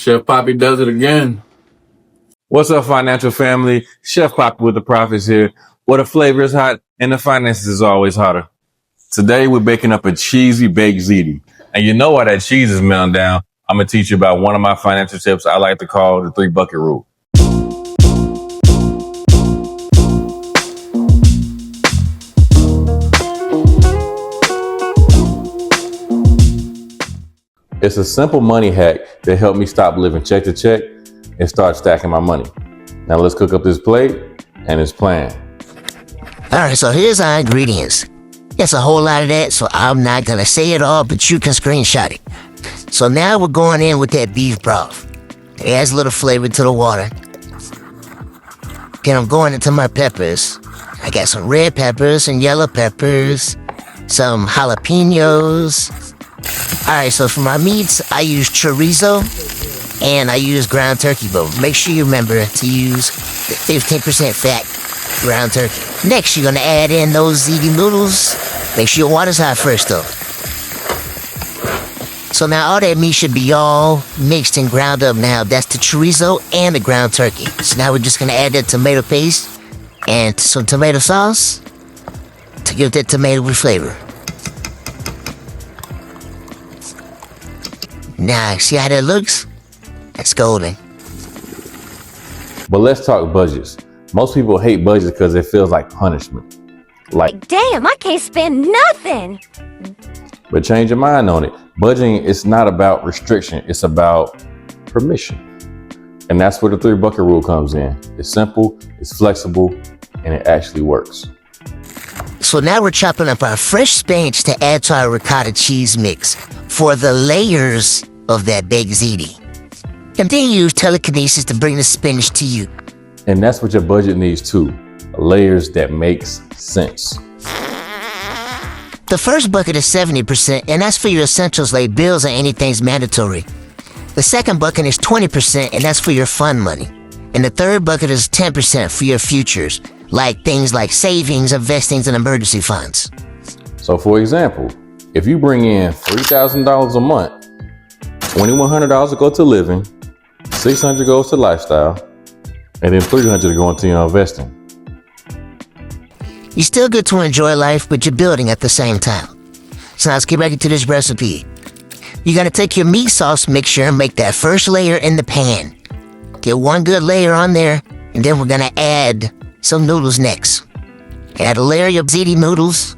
Chef Papi does it again. What's up, financial family? Chef Papi with the Profits here, where the flavor is hot and the finances is always hotter. Today, we're baking up a cheesy baked ziti. And you know why that cheese is melting down. I'm going to teach you about one of my financial tips I like to call the 3-bucket rule. It's a simple money hack that helped me stop living check to check and start stacking my money. Now let's cook up this plate and it's planned. All right, so here's our ingredients. It's a whole lot of that, so I'm not gonna say it all, but you can screenshot it. So now we're going in with that beef broth. It adds a little flavor to the water. Then I'm going into my peppers. I got some red peppers and yellow peppers, some jalapenos. All right, so for my meats, I use chorizo and I use ground turkey, but make sure you remember to use the 15% fat ground turkey. Next, you're gonna add in those ziti noodles. Make sure your water's hot first, though. So now all that meat should be all mixed and ground up now. That's the chorizo and the ground turkey. So now we're just gonna add that tomato paste and some tomato sauce to give that tomato flavor. Now, see how that looks? That's golden. But let's talk budgets. Most people hate budgets because it feels like punishment. Like, damn, I can't spend nothing. But change your mind on it. Budgeting is not about restriction. It's about permission. And that's where the 3-bucket rule comes in. It's simple, it's flexible, and it actually works. So now we're chopping up our fresh spinach to add to our ricotta cheese mix for the layers of that baked ziti. And then use telekinesis to bring the spinach to you. And that's what your budget needs too. Layers that makes sense. The first bucket is 70%, and that's for your essentials like bills and anything's mandatory. The second bucket is 20%, and that's for your fun money. And the third bucket is 10% for your futures, like things like savings, investings, and emergency funds. So for example, if you bring in $3,000 a month, $2,100 will go to living, $600 goes to lifestyle, and then $300 go into your investing. You're still good to enjoy life, but you're building at the same time. So now let's get back into this recipe. You're gonna take your meat sauce mixture and make that first layer in the pan. Get one good layer on there, and then we're gonna add some noodles next. Add a layer of your ziti noodles.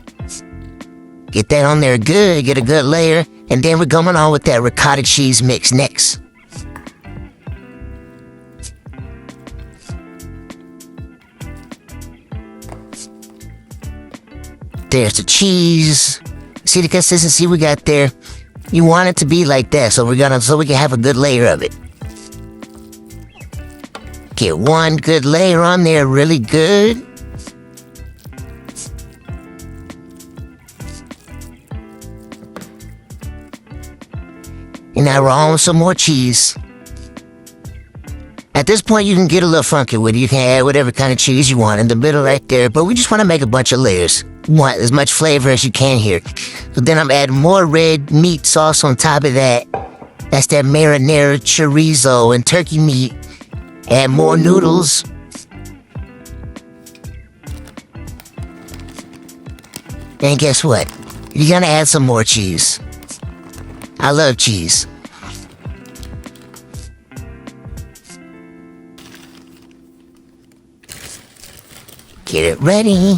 Get that on there good, get a good layer, and then we're going on with that ricotta cheese mix next. There's the cheese. See the consistency we got there? You want it to be like that, so we can have a good layer of it. Get one good layer on there, really good. And now we're on with some more cheese. At this point, you can get a little funky with it. You can add whatever kind of cheese you want in the middle right there, but we just want to make a bunch of layers. You want as much flavor as you can here. So then I'm adding more red meat sauce on top of that. That's that marinara chorizo and turkey meat. Add more noodles. And guess what? You're gonna add some more cheese. I love cheese. Get it ready.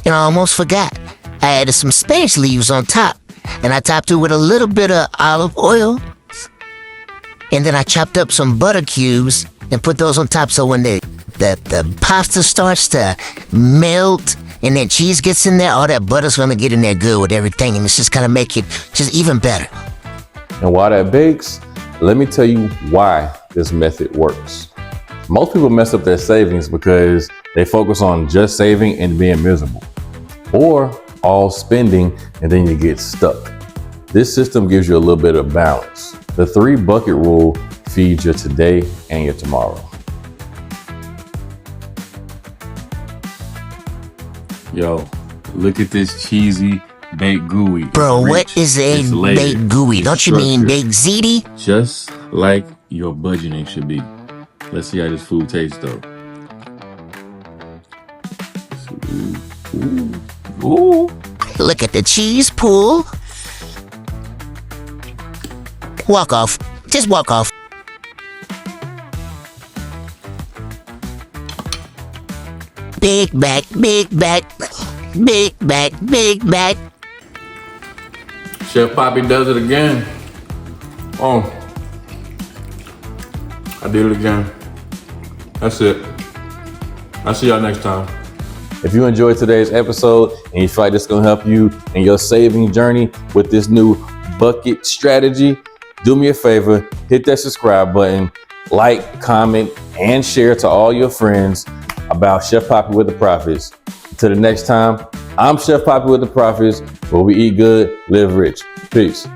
And I almost forgot. I added some spinach leaves on top. And I topped it with a little bit of olive oil. And then I chopped up some butter cubes and put those on top so when the pasta starts to melt and then cheese gets in there, all that butter's gonna get in there good with everything, and it's just gonna make it just even better. And while that bakes, let me tell you why this method works. Most people mess up their savings because they focus on just saving and being miserable, or all spending and then you get stuck. This system gives you a little bit of balance. The 3-bucket rule feeds your today and your tomorrow. Yo, look at this cheesy baked gooey. Bro, what is a baked gooey? Don't you mean baked ziti? Just like your budgeting should be. Let's see how this food tastes though. Ooh. Look at the cheese pool. Walk off. Just walk off. Big back, big back, big back, big back. Chef Papi does it again. Oh, I did it again. That's it. I'll see y'all next time. If you enjoyed today's episode and you feel like this is gonna help you in your saving journey with this new bucket strategy, do me a favor, hit that subscribe button, like, comment, and share to all your friends about Chef Papi with the Profits. Until the next time, I'm Chef Papi with the Profits, where we eat good, live rich. Peace.